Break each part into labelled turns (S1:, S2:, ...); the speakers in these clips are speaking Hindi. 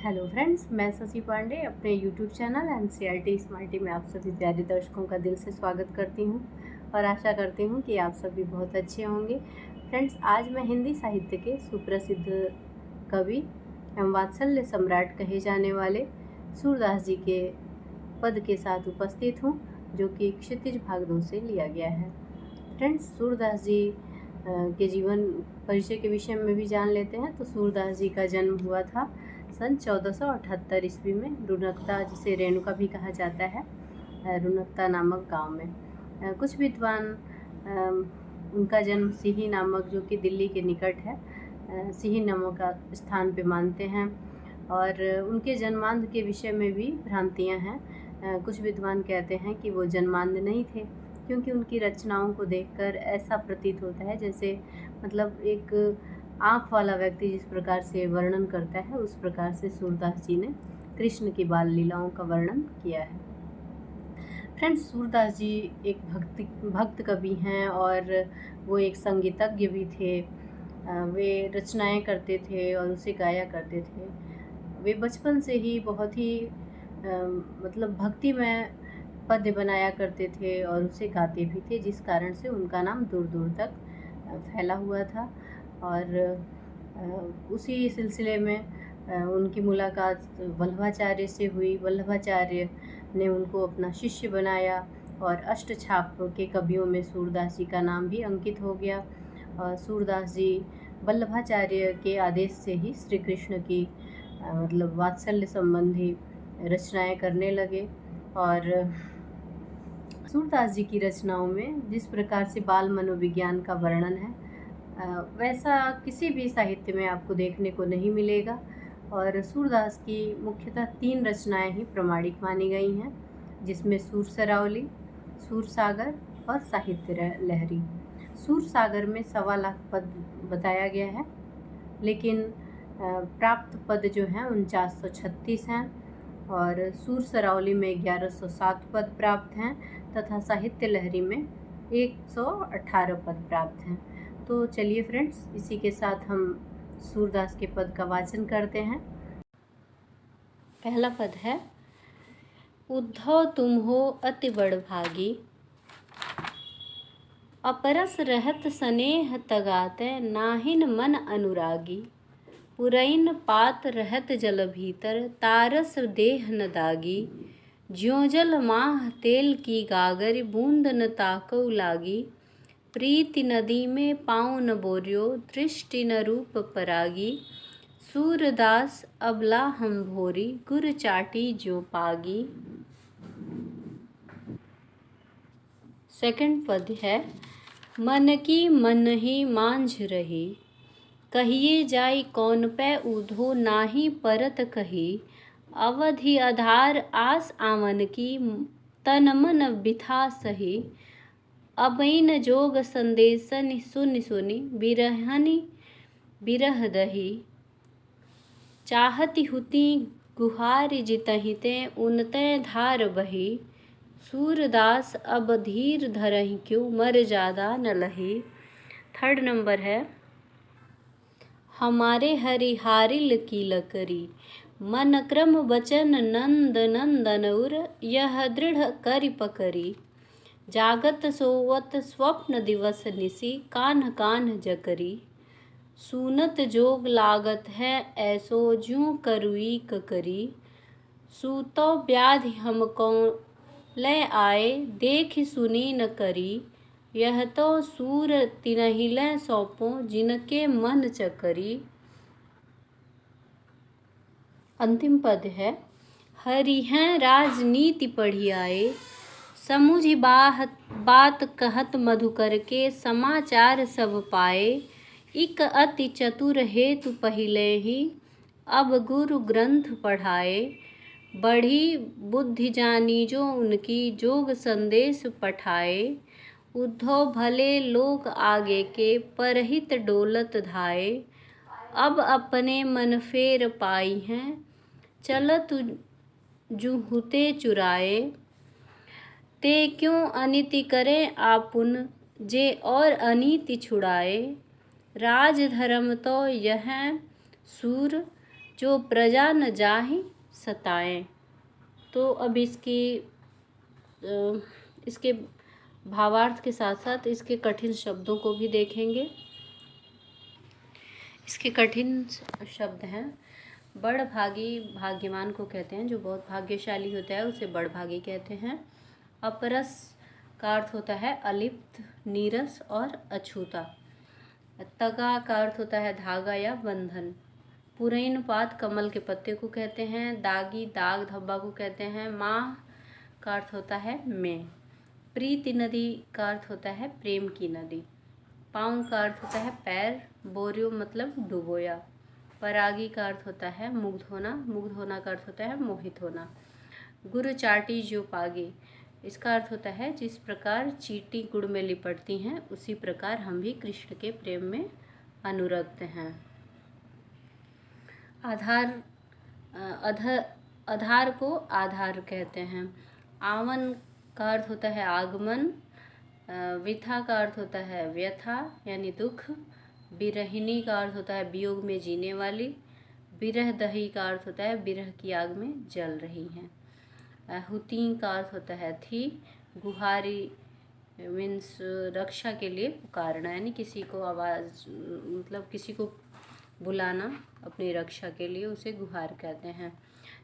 S1: हेलो फ्रेंड्स, मैं शशि पांडे अपने यूट्यूब चैनल एनसीईआरटी स्मार्टी में आप सभी प्यारे दर्शकों का दिल से स्वागत करती हूं और आशा करती हूं कि आप सभी बहुत अच्छे होंगे। फ्रेंड्स, आज मैं हिंदी साहित्य के सुप्रसिद्ध कवि एवं वात्सल्य सम्राट कहे जाने वाले सूरदास जी के पद के साथ उपस्थित हूँ, जो कि क्षितिज भाग 2 से लिया गया है। फ्रेंड्स, सूरदास जी के जीवन परिचय के विषय में भी जान लेते हैं। तो सूरदास जी का जन्म हुआ था सन 1478 ईस्वी में रुनकता, जिसे रेणुका भी कहा जाता है, रुनकता नामक गांव में। कुछ विद्वान उनका जन्म सिही नामक, जो कि दिल्ली के निकट है, सिही नामक का स्थान पे मानते हैं और उनके जन्मांध के विषय में भी भ्रांतियां हैं। कुछ विद्वान कहते हैं कि वो जन्मांध नहीं थे, क्योंकि उनकी रचनाओं को देखकर ऐसा प्रतीत होता है जैसे मतलब एक आँख वाला व्यक्ति जिस प्रकार से वर्णन करता है, उस प्रकार से सूरदास जी ने कृष्ण की बाल लीलाओं का वर्णन किया है। फ्रेंड्स, सूरदास जी एक भक्त कवि हैं और वो एक संगीतज्ञ भी थे। वे रचनाएं करते थे और उसे गाया करते थे। वे बचपन से ही बहुत ही मतलब भक्तिमय पद्य बनाया करते थे और उसे गाते भी थे, जिस कारण से उनका नाम दूर दूर तक फैला हुआ था। और उसी सिलसिले में उनकी मुलाकात वल्लभाचार्य से हुई। वल्लभाचार्य ने उनको अपना शिष्य बनाया और अष्टछाप के कवियों में सूरदास जी का नाम भी अंकित हो गया। और सूरदास जी वल्लभाचार्य के आदेश से ही श्री कृष्ण की मतलब वात्सल्य संबंधी रचनाएं करने लगे। और सूरदास जी की रचनाओं में जिस प्रकार से बाल मनोविज्ञान का वर्णन है, वैसा किसी भी साहित्य में आपको देखने को नहीं मिलेगा। और सूरदास की मुख्यतः 3 रचनाएं ही प्रमाणिक मानी गई हैं, जिसमें सूर सरावली, सूरसागर और साहित्य लहरी। सूरसागर में 1.25 लाख पद बताया गया है, लेकिन प्राप्त पद जो हैं 4936 हैं और सूर सरावली में 1107 पद प्राप्त हैं तथा साहित्य लहरी में 118 पद प्राप्त हैं। तो चलिए फ्रेंड्स, इसी के साथ हम सूरदास के पद का वाचन करते हैं। पहला पद है, उद्धव तुम हो अति बड़ भागी, अपरस रहत स्नेह तगाते, नाहिन मन अनुरागी, पुरैन पात रहत जल भीतर, तारस देह न दागी, ज्यों जल माह तेल की गागर, बूंद न ताकऊ लागी, प्रीति नदी में पाँव न बोरियो, दृष्टि न रूप परागी, सूरदास अबला हम भोरी, गुर चाटी ज्यों पागी। सेकंड पद है, मन की मन ही मांझ रही, कहिए जाई कौन पै ऊधो, नाही परत कही, अवधि आधार आस आवन की, तन मन बिथा सही, अबैन जोग संदेशन सुनि सुनि, बिरहनि बिरह दही, चाहती हुती गुहार जितहिते, उनते धार बही, सूरदास अब धीर धरहि क्यों, मर ज्यादा न लही। थर्ड नंबर है, हमारे हरिहारिल की लकरी, मन क्रम बचन नंद नंदन उर, यह दृढ़ करि पकरी, जागत सोवत स्वप्न दिवस निसी, कान्ह कान्ह जकरी, सुनत जोग लागत है ऐसो, ज्यों करुई ककरी, सूतो व्याधि हमको ले आए, देख सुनी न करी, यह तो सूर तिनहि ले सौंपो, जिनके मन चकरी। अंतिम पद है, हरि हैं राजनीति पढ़ी आए, समुझि बात कहत मधुकर के, समाचार सब पाए, इक अति चतुर हेतु पहिले ही, अब गुरु ग्रंथ पढ़ाए, बढ़ी बुद्धि जानी जो उनकी, जोग संदेश पठाए, उद्धव भले लोक आगे के, परहित डोलत धाए, अब अपने मन फेर पाई हैं, चलत जुहुते चुराए, ते क्यों अनिति करें आपुन, जे और अनीति छुड़ाए, राज धर्म तो यह सूर, जो प्रजा न जाहि सताएं। तो अब इसके भावार्थ के साथ साथ इसके कठिन शब्दों को भी देखेंगे। इसके कठिन शब्द हैं बड़भागी, भाग्यवान को कहते हैं, जो बहुत भाग्यशाली होता है उसे बड़भागी कहते हैं। अपरस का अर्थ होता है अलिप्त, नीरस और अछूता। तगा का अर्थ होता है धागा या बंधन। पुरैन पात कमल के पत्ते को कहते हैं। दागी, दाग धब्बा को कहते हैं। माह का अर्थ होता है में। प्रीति नदी का अर्थ होता है प्रेम की नदी। पाँव का अर्थ होता है पैर। बोरियो मतलब डुबोया। परागी का अर्थ होता है मुग्ध होना। मुग्ध होना का अर्थ होता है मोहित होना। गुरु चाटी जो पागे, इसका अर्थ होता है जिस प्रकार चींटी गुड़ में लिपटती हैं उसी प्रकार हम भी कृष्ण के प्रेम में अनुरक्त हैं। आधार को आधार कहते हैं। आवन का अर्थ होता है आगमन। विथा का अर्थ होता है व्यथा यानी दुख। बिरहिनी का अर्थ होता है वियोग में जीने वाली। बिरह दही का अर्थ होता है बिरह की आग में जल रही हैं। हुती का अर्थ होता है थी। गुहारी मीन्स रक्षा के लिए पुकारना, यानी किसी को आवाज़ मतलब किसी को बुलाना अपनी रक्षा के लिए, उसे गुहार कहते हैं।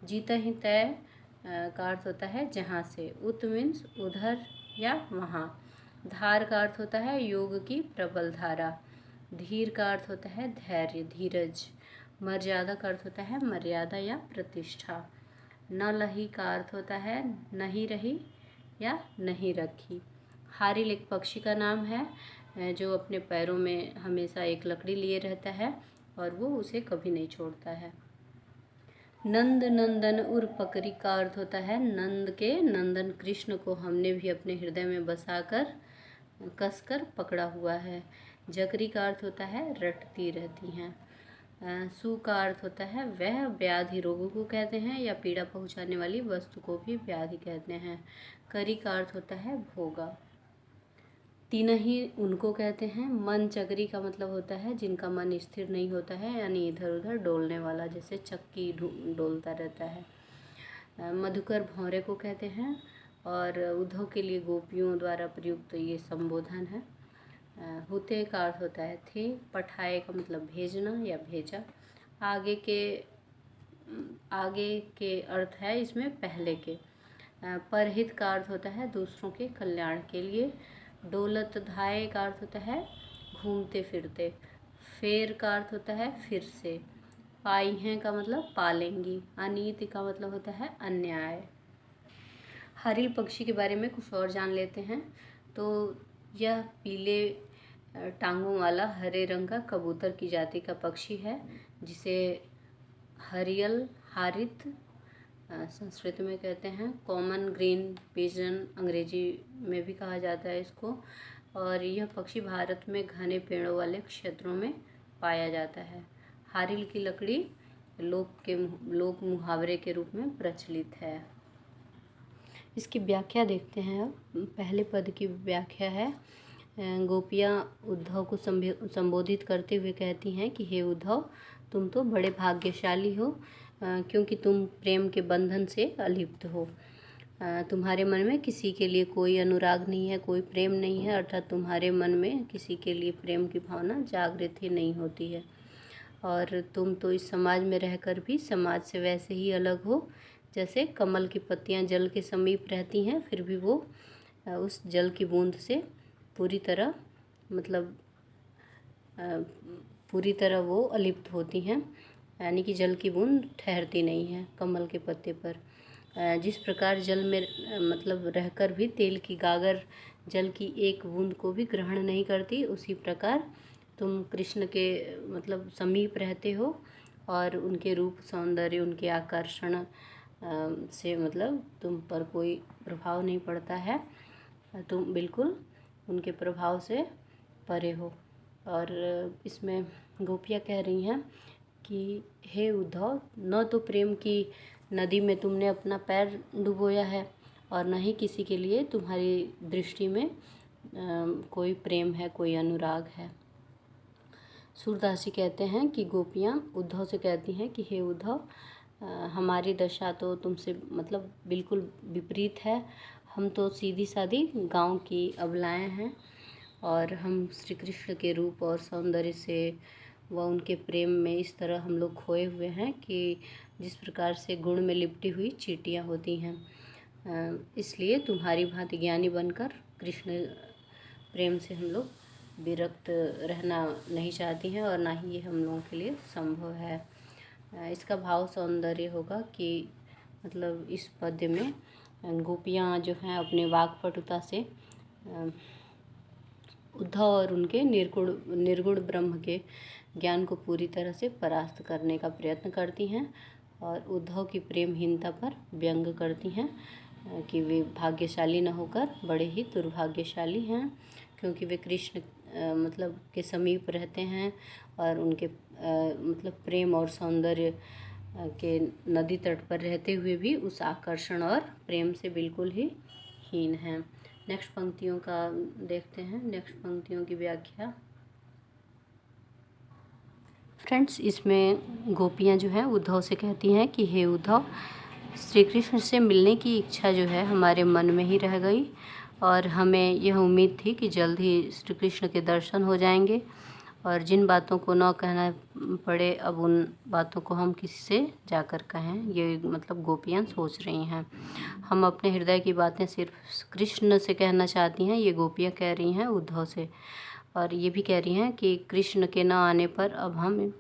S1: जीता ही तय का अर्थ होता है जहाँ से। उत मीन्स उधर या वहाँ। धार का अर्थ होता है योग की प्रबल धारा। धीर का अर्थ होता है धैर्य, धीरज। मर्यादा का अर्थ होता है मर्यादा या प्रतिष्ठा। न लही का अर्थ होता है नहीं रही या नहीं रखी। हारिल एक पक्षी का नाम है जो अपने पैरों में हमेशा एक लकड़ी लिए रहता है और वो उसे कभी नहीं छोड़ता है। नंद नंदन उर पकड़ी का अर्थ होता है नंद के नंदन कृष्ण को हमने भी अपने हृदय में बसाकर कसकर पकड़ा हुआ है। जकरी का अर्थ होता है रटती रहती हैं। सु का अर्थ होता है वह व्याधि रोगों को कहते हैं या पीड़ा पहुंचाने वाली वस्तु को भी व्याधि कहते हैं। करी का अर्थ होता है भोगा। तीन ही उनको कहते हैं। मन चकरी का मतलब होता है जिनका मन स्थिर नहीं होता है, यानी इधर उधर डोलने वाला, जैसे चक्की डोलता रहता है। मधुकर भौरे को कहते हैं और उद्धव के लिए गोपियों द्वारा प्रयुक्त ये संबोधन है। हुते का अर्थ होता है थे। पठाए का मतलब भेजना या भेजा। आगे के अर्थ है इसमें पहले के। परहित का अर्थ होता है दूसरों के कल्याण के लिए। डोलत धाए का अर्थ होता है घूमते फिरते। फेर का अर्थ होता है फिर से। पाई हैं का मतलब पालेंगी। अनीति का मतलब होता है अन्याय। हरिल पक्षी के बारे में कुछ और जान लेते हैं। तो यह पीले टांगों वाला हरे रंग का कबूतर की जाति का पक्षी है जिसे हरियल हारित संस्कृत में कहते हैं। कॉमन ग्रीन पिजन अंग्रेजी में भी कहा जाता है इसको। और यह पक्षी भारत में घने पेड़ों वाले क्षेत्रों में पाया जाता है। हारिल की लकड़ी लोक मुहावरे के रूप में प्रचलित है। इसकी व्याख्या देखते हैं अब। पहले पद की व्याख्या है। गोपियाँ उद्धव को संबोधित करते हुए कहती हैं कि हे उद्धव, तुम तो बड़े भाग्यशाली हो क्योंकि तुम प्रेम के बंधन से अलिप्त हो। तुम्हारे मन में किसी के लिए कोई अनुराग नहीं है, कोई प्रेम नहीं है, अर्थात तुम्हारे मन में किसी के लिए प्रेम की भावना जागृत ही नहीं होती है। और तुम तो इस समाज में रहकर भी समाज से वैसे ही अलग हो जैसे कमल की पत्तियां जल के समीप रहती हैं फिर भी वो उस जल की बूंद से पूरी तरह वो अलिप्त होती हैं, यानी कि जल की बूंद ठहरती नहीं है कमल के पत्ते पर। जिस प्रकार जल में रहकर भी तेल की गागर जल की एक बूंद को भी ग्रहण नहीं करती, उसी प्रकार तुम कृष्ण के समीप रहते हो और उनके रूप सौंदर्य, उनके आकर्षण से तुम पर कोई प्रभाव नहीं पड़ता है, तुम बिल्कुल उनके प्रभाव से परे हो। और इसमें गोपियाँ कह रही हैं कि हे उद्धव, न तो प्रेम की नदी में तुमने अपना पैर डुबोया है और न ही किसी के लिए तुम्हारी दृष्टि में कोई प्रेम है, कोई अनुराग है। सूरदास जी कहते हैं कि गोपियाँ उद्धव से कहती हैं कि हे उद्धव, हमारी दशा तो तुमसे मतलब बिल्कुल विपरीत है। हम तो सीधी सादी गांव की अबलाएँ हैं और हम श्री कृष्ण के रूप और सौंदर्य से व उनके प्रेम में इस तरह हम लोग खोए हुए हैं कि जिस प्रकार से गुण में लिपटी हुई चींटियाँ होती हैं। इसलिए तुम्हारी भांति ज्ञानी बनकर कृष्ण प्रेम से हम लोग विरक्त रहना नहीं चाहती हैं और ना ही ये हम लोगों के लिए संभव है। इसका भाव सौंदर्य होगा कि मतलब इस पद्य में गोपियाँ जो हैं अपने वाक्पटुता से उद्धव और उनके निर्गुण ब्रह्म के ज्ञान को पूरी तरह से परास्त करने का प्रयत्न करती हैं और उद्धव की प्रेमहीनता पर व्यंग करती हैं कि वे भाग्यशाली न होकर बड़े ही दुर्भाग्यशाली हैं, क्योंकि वे कृष्ण मतलब के समीप रहते हैं और उनके मतलब प्रेम और सौंदर्य के नदी तट पर रहते हुए भी उस आकर्षण और प्रेम से बिल्कुल ही हीन हैं। नेक्स्ट पंक्तियों का देखते हैं, नेक्स्ट पंक्तियों की व्याख्या। फ्रेंड्स, इसमें गोपियाँ जो हैं उद्धव से कहती हैं कि हे उद्धव, श्री कृष्ण से मिलने की इच्छा जो है हमारे मन में ही रह गई और हमें यह उम्मीद थी कि जल्द ही श्री कृष्ण के दर्शन हो जाएंगे और जिन बातों को न कहना पड़े अब उन बातों को हम किसी से जाकर कहें, ये मतलब गोपियाँ सोच रही हैं। हम अपने हृदय की बातें सिर्फ कृष्ण से कहना चाहती हैं, ये गोपियाँ कह रही हैं उद्धव से। और ये भी कह रही हैं कि कृष्ण के न आने पर अब हम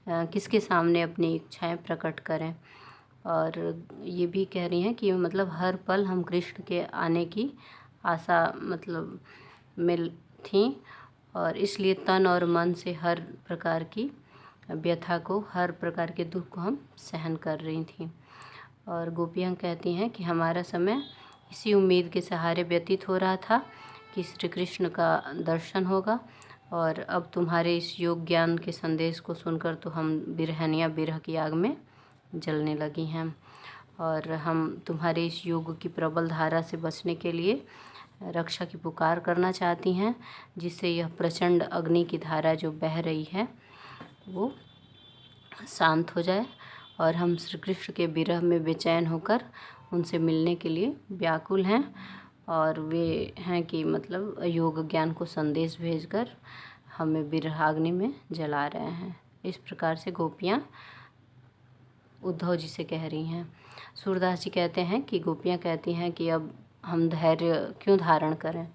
S1: किसके सामने अपनी इच्छाएं प्रकट करें। और ये भी कह रही हैं कि मतलब हर पल हम कृष्ण के आने की आशा मतलब में थी और इसलिए तन और मन से हर प्रकार की व्यथा को, हर प्रकार के दुख को हम सहन कर रही थी। और गोपियाँ कहती हैं कि हमारा समय इसी उम्मीद के सहारे व्यतीत हो रहा था कि श्री कृष्ण का दर्शन होगा और अब तुम्हारे इस योग ज्ञान के संदेश को सुनकर तो हम बिरहनिया बिरह की आग में जलने लगी हैं और हम तुम्हारे इस योग की प्रबल धारा से बचने के लिए रक्षा की पुकार करना चाहती हैं, जिससे यह प्रचंड अग्नि की धारा जो बह रही है वो शांत हो जाए और हम श्री कृष्ण के विरह में बेचैन होकर उनसे मिलने के लिए व्याकुल हैं। और वे हैं कि मतलब योग ज्ञान को संदेश भेजकर हमें विरहाग्नि में जला रहे हैं। इस प्रकार से गोपियाँ उद्धव जी से कह रही हैं। सूरदास जी कहते हैं कि गोपियाँ कहती हैं कि अब हम धैर्य क्यों धारण करें,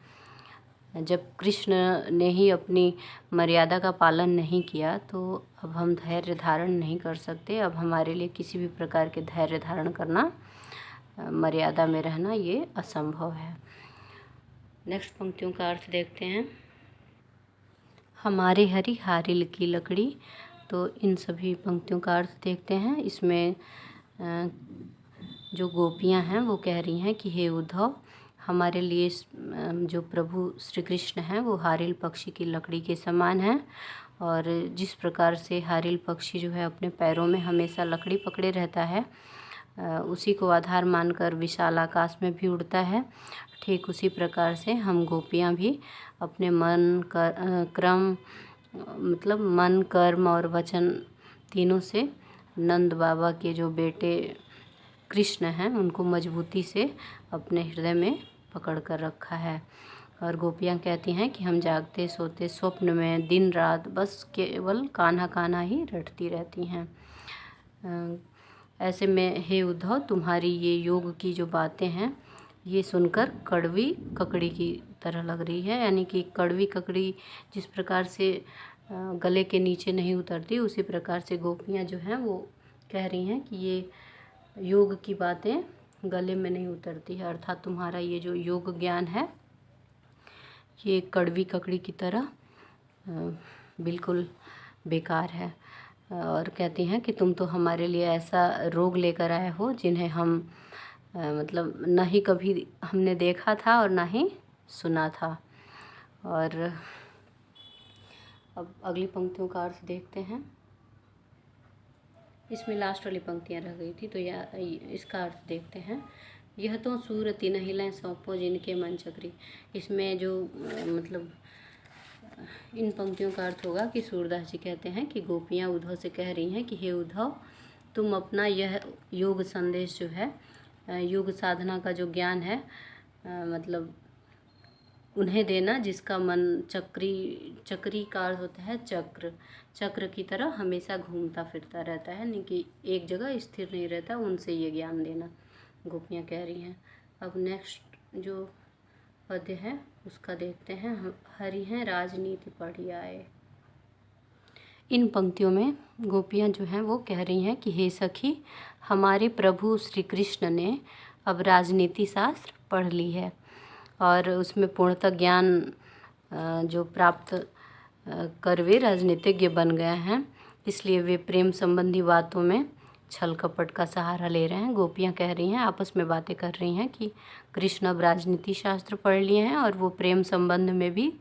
S1: जब कृष्ण ने ही अपनी मर्यादा का पालन नहीं किया तो अब हम धैर्य धारण नहीं कर सकते। अब हमारे लिए किसी भी प्रकार के धैर्य धारण करना, मर्यादा में रहना ये असंभव है। नेक्स्ट पंक्तियों का अर्थ देखते हैं। हमारे हरि हारिल की लकड़ी, तो इन सभी पंक्तियों का अर्थ देखते हैं। इसमें जो गोपियां हैं वो कह रही हैं कि हे उद्धव, हमारे लिए जो प्रभु श्री कृष्ण हैं वो हारिल पक्षी की लकड़ी के समान हैं और जिस प्रकार से हारिल पक्षी जो है अपने पैरों में हमेशा लकड़ी पकड़े रहता है, उसी को आधार मानकर विशाल आकाश में भी उड़ता है, ठीक उसी प्रकार से हम गोपियाँ भी अपने मन क्रम मतलब मन, कर्म और वचन तीनों से नंद बाबा के जो बेटे कृष्ण हैं उनको मजबूती से अपने हृदय में पकड़ कर रखा है। और गोपियाँ कहती हैं कि हम जागते सोते स्वप्न में दिन रात बस केवल कान्हा कान्हा ही रटती रहती हैं। ऐसे में हे उद्धव, तुम्हारी ये योग की जो बातें हैं ये सुनकर कड़वी ककड़ी की तरह लग रही है, यानी कि कड़वी ककड़ी जिस प्रकार से गले के नीचे नहीं उतरती, उसी प्रकार से गोपियाँ जो हैं वो कह रही हैं कि ये योग की बातें गले में नहीं उतरती है, अर्थात तुम्हारा ये जो योग ज्ञान है ये कड़वी ककड़ी की तरह बिल्कुल बेकार है। और कहती हैं कि तुम तो हमारे लिए ऐसा रोग लेकर आए हो जिन्हें हम मतलब न ही कभी हमने देखा था और ना ही सुना था। और अब अगली पंक्तियों का अर्थ देखते हैं। इसमें लास्ट वाली पंक्तियाँ रह गई थी तो इसका अर्थ देखते हैं। यह तो सूरति नहीं लें सौंपो जिनके मन चक्री। इसमें जो मतलब इन पंक्तियों का अर्थ होगा कि सूरदास जी कहते हैं कि गोपियाँ उद्धव से कह रही हैं कि हे उद्धव, तुम अपना यह योग संदेश जो है, योग साधना का जो ज्ञान है, मतलब उन्हें देना जिसका मन चक्री का अर्थ होता है चक्र की तरह हमेशा घूमता फिरता रहता है, नहीं कि एक जगह स्थिर नहीं रहता, उनसे ये ज्ञान देना गोपियाँ कह रही हैं। अब नेक्स्ट जो पद्य है उसका देखते हैं। हरि हैं राजनीति पढ़ी आए। इन पंक्तियों में गोपियाँ जो हैं वो कह रही हैं कि हे सखी, हमारे प्रभु श्री कृष्ण ने अब राजनीति शास्त्र पढ़ ली है और उसमें पूर्णतः ज्ञान जो प्राप्त कर वे राजनीतिज्ञ बन गए हैं, इसलिए वे प्रेम संबंधी बातों में छल कपट का सहारा ले रहे हैं। गोपियाँ कह रही हैं, आपस में बातें कर रही हैं कि कृष्ण अब राजनीति शास्त्र पढ़ लिए हैं और वो प्रेम संबंध में भी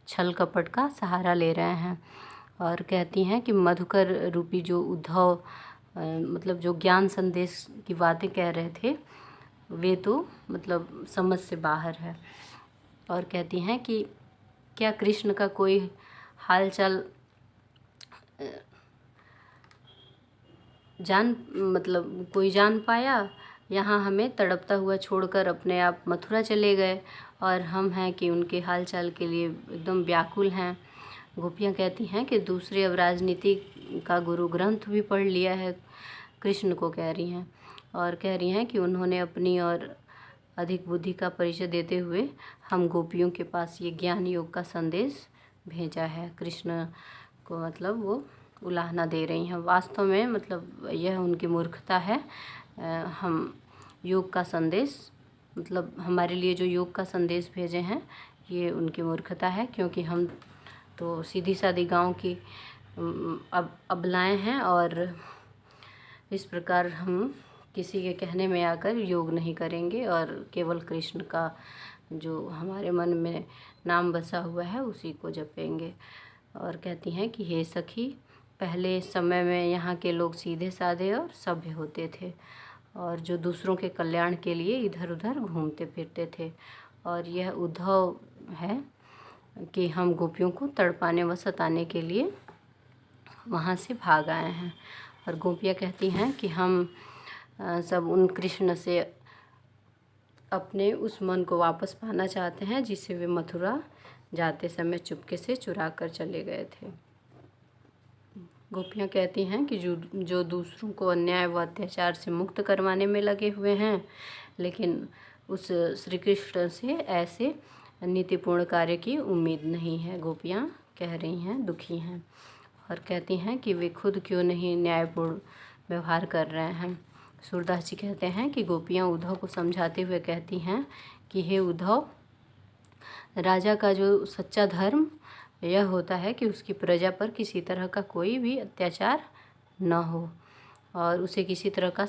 S1: छल कपट का सहारा ले रहे हैं। और कहती हैं कि मधुकर रूपी जो उद्धव मतलब जो ज्ञान संदेश की बातें कह रहे थे, वे तो मतलब समझ से बाहर है। और कहती हैं कि क्या कृष्ण का कोई हालचाल कोई जान पाया? यहाँ हमें तड़पता हुआ छोड़कर अपने आप मथुरा चले गए और हम हैं कि उनके हालचाल के लिए एकदम व्याकुल हैं। गोपियाँ कहती हैं कि दूसरे अब राजनीति का गुरु ग्रंथ भी पढ़ लिया है, कृष्ण को कह रही हैं, और कह रही हैं कि उन्होंने अपनी और अधिक बुद्धि का परिचय देते हुए हम गोपियों के पास ये ज्ञान योग का संदेश भेजा है। कृष्ण को मतलब वो उलाहना दे रही हैं। वास्तव में मतलब यह उनकी मूर्खता है। हम योग का संदेश मतलब हमारे लिए जो योग का संदेश भेजे हैं, ये उनकी मूर्खता है, क्योंकि हम तो सीधी सादी गांव की अबलाएँ हैं और इस प्रकार हम किसी के कहने में आकर योग नहीं करेंगे और केवल कृष्ण का जो हमारे मन में नाम बसा हुआ है उसी को जपेंगे। और कहती हैं कि हे सखी, पहले समय में यहाँ के लोग सीधे साधे और सभ्य होते थे और जो दूसरों के कल्याण के लिए इधर उधर घूमते फिरते थे, और यह उद्धव है कि हम गोपियों को तड़पाने व सताने के लिए वहाँ से भाग आए हैं। और गोपियाँ कहती हैं कि हम सब उन कृष्ण से अपने उस मन को वापस पाना चाहते हैं जिसे वे मथुरा जाते समय चुपके से चुरा कर चले गए थे। गोपियाँ कहती हैं कि जो दूसरों को अन्याय व अत्याचार से मुक्त करवाने में लगे हुए हैं, लेकिन उस श्री कृष्ण से ऐसे नीतिपूर्ण कार्य की उम्मीद नहीं है। गोपियाँ कह रही हैं, दुखी हैं, और कहती हैं कि वे खुद क्यों नहीं न्यायपूर्ण व्यवहार कर रहे हैं। सूरदास जी कहते हैं कि गोपियाँ उद्धव को समझाते हुए कहती हैं कि हे उद्धव, राजा का जो सच्चा धर्म यह होता है कि उसकी प्रजा पर किसी तरह का कोई भी अत्याचार न हो और उसे किसी तरह का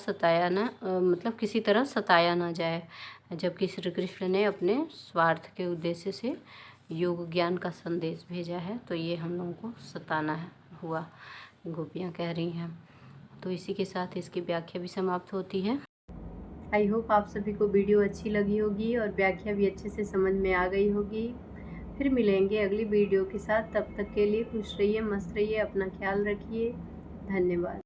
S1: किसी तरह सताया ना जाए। जबकि श्री कृष्ण ने अपने स्वार्थ के उद्देश्य से योग ज्ञान का संदेश भेजा है, तो ये हम लोगों को सताना हुआ, गोपियाँ कह रही हैं। तो इसी के साथ इसकी व्याख्या भी समाप्त होती है। आई होप आप सभी को वीडियो अच्छी लगी होगी और व्याख्या भी अच्छे से समझ में आ गई होगी। फिर मिलेंगे अगली वीडियो के साथ, तब तक के लिए खुश रहिए, मस्त रहिए, अपना ख्याल रखिए। धन्यवाद।